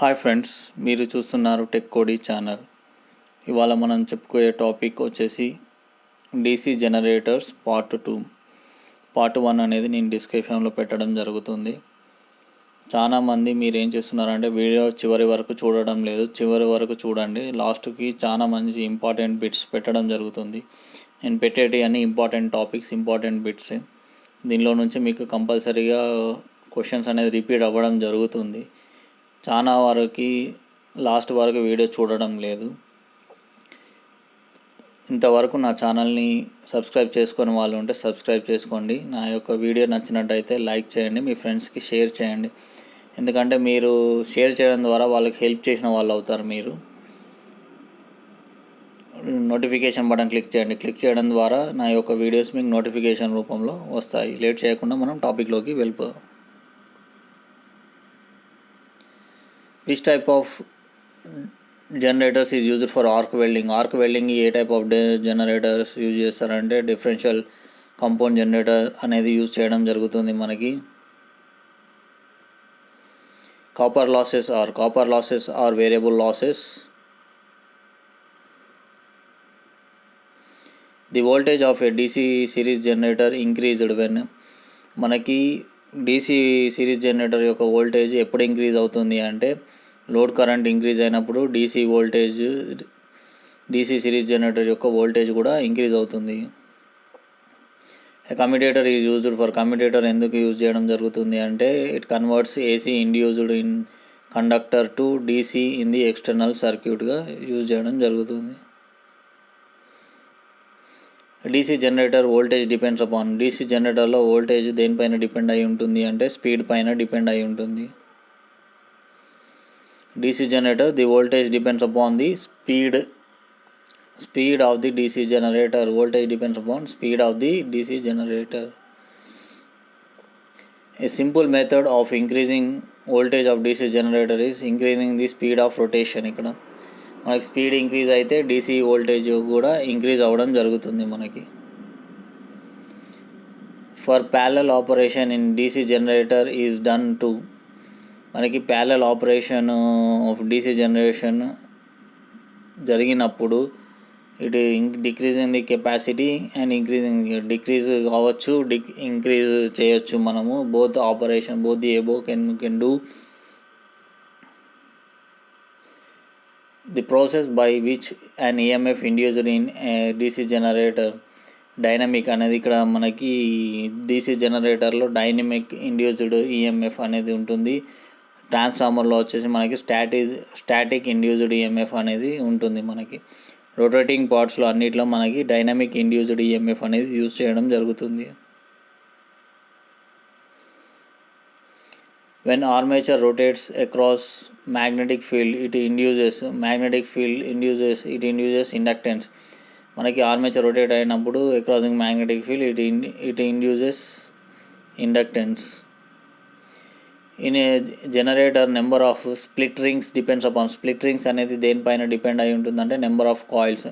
Hi friends, మీరు చూస్తున్నారు tech కోడి ఛానల్. ఇవాళ మనం చెప్పుకోయే టాపిక్ వచ్చేసి డీసీ జనరేటర్స్ పార్ట్ 1 అనేది నేను డిస్క్రిప్షన్లో పెట్టడం జరుగుతుంది. చాలామంది మీరు ఏం చేస్తున్నారంటే వీడియో చివరి వరకు చూడడం లేదు. చివరి వరకు చూడండి. లాస్ట్కి చాలా మంచి ఇంపార్టెంట్ బిట్స్ పెట్టడం జరుగుతుంది. నేను పెట్టేటి అన్ని ఇంపార్టెంట్ టాపిక్స్, ఇంపార్టెంట్ బిట్స్. దీనిలో నుంచి మీకు కంపల్సరీగా క్వశ్చన్స్ అనేది రిపీట్ అవ్వడం జరుగుతుంది. చాలా వరకు లాస్ట్ వరకు వీడియో చూడడం లేదు. ఇంతవరకు నా ఛానల్ని సబ్స్క్రైబ్ చేసుకొని వాళ్ళు ఉంటే సబ్స్క్రైబ్ చేసుకోండి. నా యొక్క వీడియో నచ్చినట్టయితే లైక్ చేయండి, మీ ఫ్రెండ్స్కి షేర్ చేయండి. ఎందుకంటే మీరు షేర్ చేయడం ద్వారా వాళ్ళకి హెల్ప్ చేసిన వాళ్ళు అవుతారు. మీరు నోటిఫికేషన్ బటన్ క్లిక్ చేయండి. క్లిక్ చేయడం ద్వారా నా యొక్క వీడియోస్ మీకు నోటిఫికేషన్ రూపంలో వస్తాయి. లేట్ చేయకుండా మనం టాపిక్లోకి వెళ్ళిపోదాం. Which type of generators is used for arc welding. Arc welding ఏ టైప్ ఆఫ్ జనరేటర్స్ యూజ్ చేస్తారంటే డిఫరెన్షియల్ కంపౌండ్ జనరేటర్ అనేది యూజ్ చేయడం జరుగుతుంది. మనకి copper losses are variable losses. The voltage of a DC series generator increased when. మనకి DC series generator యొక్క voltage ఎప్పుడు increase అవుతుంది అంటే లోడ్ కరెంట్ ఇంక్రీజ్ అయినప్పుడు డీసీ సిరీస్ జనరేటర్ యొక్క వోల్టేజ్ కూడా ఇంక్రీజ్ అవుతుంది. Commutator is used for. Commutator ఎందుకు యూజ్ చేయడం జరుగుతుంది అంటే it converts AC induced in conductor to DC in the external సర్క్యూట్గా యూజ్ చేయడం జరుగుతుంది. DC generator voltage depends upon. DC జనరేటర్లో వోల్టేజ్ దేనిపైన డిపెండ్ అయి ఉంటుంది అంటే స్పీడ్ పైన డిపెండ్ అయి ఉంటుంది. DC generator the voltage depends upon the speed of the DC generator. Voltage depends upon speed of the DC generator. A simple method of increasing voltage of DC generator is increasing the speed of rotation. ఇక్కడ మనకి speed increase అయితే DC voltage కూడా increase అవ్వడం జరుగుతుంది. మనకి for parallel operation in DC generator is done to. మనకి parallel operation of DC generation జరిగినప్పుడు it decreasing the capacity and decrease కావచ్చు, ఇంక్రీజ్ చేయొచ్చు. మనము both the above can do. The process by which and EMF induced in DC generator. Dynamic అనేది ఇక్కడ మనకి DC జనరేటర్లో dynamic induced EMF అనేది ఉంటుంది. ట్రాన్స్ఫార్మర్లో వచ్చేసి మనకి స్టాటిక్ ఇండ్యూస్డ్ ఈఎంఎఫ్ అనేది ఉంటుంది. మనకి రొటేటింగ్ పార్ట్స్లో అన్నిట్లో మనకి డైనమిక్ ఇండ్యూస్డ్ ఈఎంఎఫ్ అనేది యూజ్ చేయడం జరుగుతుంది. When armature rotates across magnetic field it induces inductance. మనకి ఆర్మేచర్ రొటేట్ అయినప్పుడు acrossing magnetic field it induces inductance. In a generator number of split rings depends upon. Split rings అనేది దేనిపైన depend అయి ఉంటుందంటే number of coils.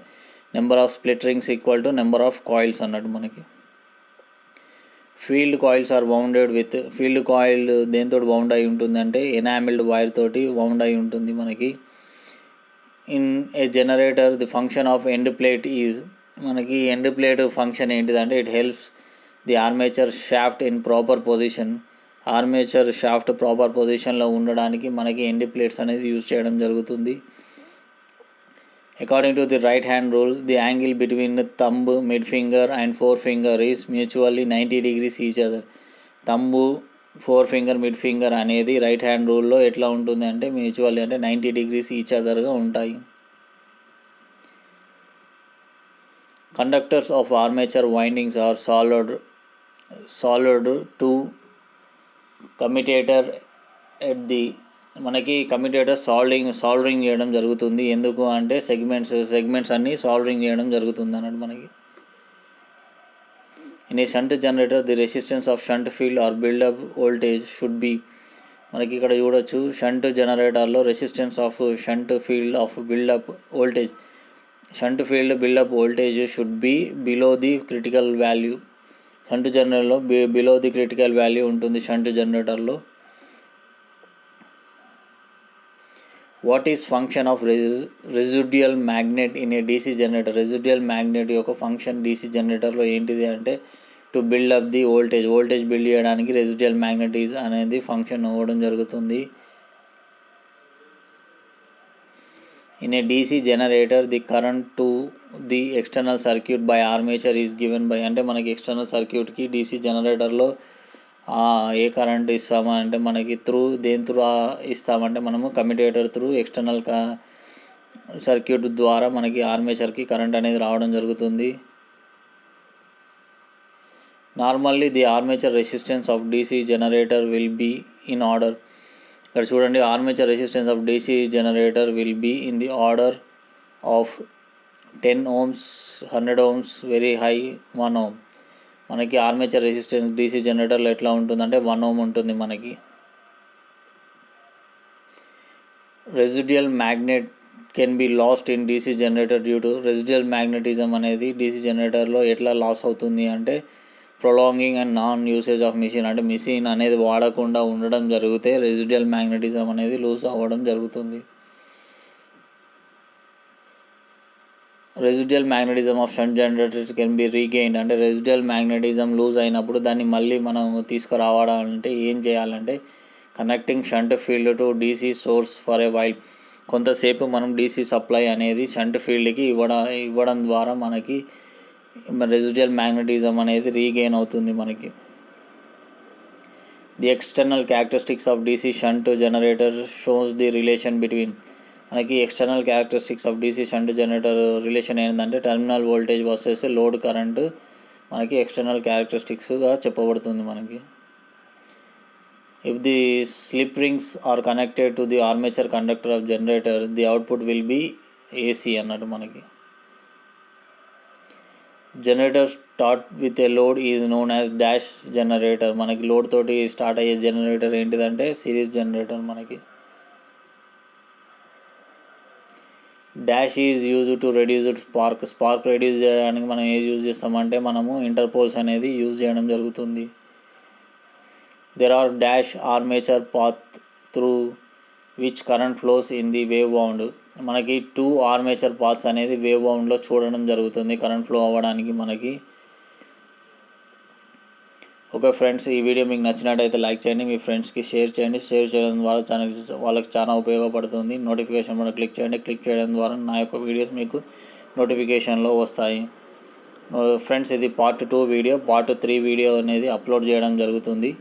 Number of split rings equal to number of coils అన్నట్టు. మనకి field coils are bounded with. Field coil దేనితో bound అయి ఉంటుంది అంటే ఎనామిల్డ్ వైర్ తోటి బౌండ్ అయి ఉంటుంది. మనకి in a generator the function of end plate is. మనకి ఎండ్ ప్లేట్ ఫంక్షన్ ఏంటిదంటే it helps the armature shaft in proper position. Armature shaft proper పొజిషన్లో ఉండడానికి మనకి ఎండ్ ప్లేట్స్ అనేది యూజ్ చేయడం జరుగుతుంది. According to the right hand rule the angle between thumb, mid finger and fore finger is mutually 90 degrees each other. Thumb, fore finger, mid finger అనేది right hand రూల్లో ఎట్లా ఉంటుంది అంటే మ్యూచువల్లీ అంటే 90 degrees each అదర్గా ఉంటాయి. Conductors of armature windings are soldered to commutator at the. మనకి commutator soldering చేయడం జరుగుతుంది. ఎందుకు అంటే సెగ్మెంట్స్ అన్నీ సాల్డరింగ్ చేయడం జరుగుతుంది అన్నట్టు. మనకి in a shunt generator the resistance of shunt field or build up voltage should be. మనకి ఇక్కడ చూడొచ్చు షంట్ జనరేటర్లో resistance of shunt field of build up voltage. Shunt field build up voltage should be below the critical value. Shunt జనరేటర్లో below the critical value ఉంటుంది. Shunt జనరేటర్లో what is function of residual magnet in a DC generator? Residual magnet యొక్క function DC జనరేటర్లో ఏంటిది అంటే to build up the voltage build చేయడానికి residual మ్యాగ్నెటిజ్ అనేది function అవ్వడం జరుగుతుంది. In a DC generator the current to the external circuit by armature is given by, అంటే మనకి ఎక్స్టర్నల్ సర్క్యూట్కి డీసీ జనరేటర్లో ఏ కరెంట్ ఇస్తామంటే మనకి దేని త్రూ ఇస్తామంటే మనము కమ్యూటేటర్ త్రూ ఎక్స్టర్నల్ సర్క్యూట్ ద్వారా మనకి ఆర్మేచర్కి కరెంట్ అనేది రావడం జరుగుతుంది. Normally the armature resistance of DC generator will be in order. ఇక్కడ చూడండి, armature resistance of DC generator will be in the order of 10 ohms, 100 ohms, very high 1 ohm. మనకి armature resistance DC జనరేటర్లో ఎట్లా ఉంటుందంటే 1 ohm ఉంటుంది మనకి. Residual magnet can be lost in DC generator due to, residual magnetism అనేది DC జనరేటర్లో ఎట్లా loss అవుతుంది అంటే prolonging and non usage of mission, అంటే మిషన్ అనేది వాడకుండా ఉండడం జరిగితే రెసిడ్యుయల్ మ్యాగ్నెటిజం అనేది లూజ్ అవ్వడం జరుగుతుంది. Residual magnetism of shunt generators can be regained, అంటే రెసిడ్యుయల్ మ్యాగ్నెటిజం లూజ్ అయినప్పుడు దాన్ని మళ్ళీ మనం తీసుకురావడాలంటే ఏం చేయాలంటే connecting shunt field to DC source for a while, కొంతసేపు మనం డీసీ సప్లై అనేది షంట్ ఫీల్డ్కి ఇవ్వడం ద్వారా మనకి రెసిడ్యుయల్ మ్యాగ్నెటిజం అనేది రీగెయిన్ అవుతుంది మనకి. The external characteristics of DC shunt generator shows the relation between, మనకి external characteristics of DC shunt generator relation ఏంటంటే terminal voltage versus load current మనకి ఎక్స్టర్నల్ క్యారెక్టరిస్టిక్స్గా చెప్పబడుతుంది మనకి. If the slip rings are connected to the armature conductor of generator the output will be AC అన్నట్టు మనకి. Generator start with a load is known as dash generator, మనకి load తోటి start అయ్యే జనరేటర్ ఏంటిదంటే సిరీస్ జనరేటర్ మనకి. Dash is use to reduce spark reduce చేయడానికి మనం ఏది యూజ్ చేస్తామంటే మనము ఇంటర్పోల్స్ అనేది యూజ్ చేయడం జరుగుతుంది. There are dash armature path through which current flows in the wave bound, మనకి 2 ఆర్మేచర్ పాత్స్ అనేది వేవ్ బౌండ్లో చూడడం జరుగుతుంది కరెంట్ ఫ్లో అవ్వడానికి మనకి. ఓకే ఫ్రెండ్స్, ఈ వీడియో మీకు నచ్చినట్టయితే లైక్ చేయండి, మీ ఫ్రెండ్స్కి షేర్ చేయండి. షేర్ చేయడం ద్వారా వాళ్ళకి చాలా ఉపయోగపడుతుంది. నోటిఫికేషన్ కూడా క్లిక్ చేయండి. క్లిక్ చేయడం ద్వారా నా యొక్క వీడియోస్ మీకు నోటిఫికేషన్లో వస్తాయి. ఫ్రెండ్స్, ఇది పార్ట్ 2 వీడియో. పార్ట్ 3 వీడియో అనేది అప్లోడ్ చేయడం జరుగుతుంది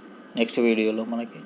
నెక్స్ట్ వీడియోలో మనకి.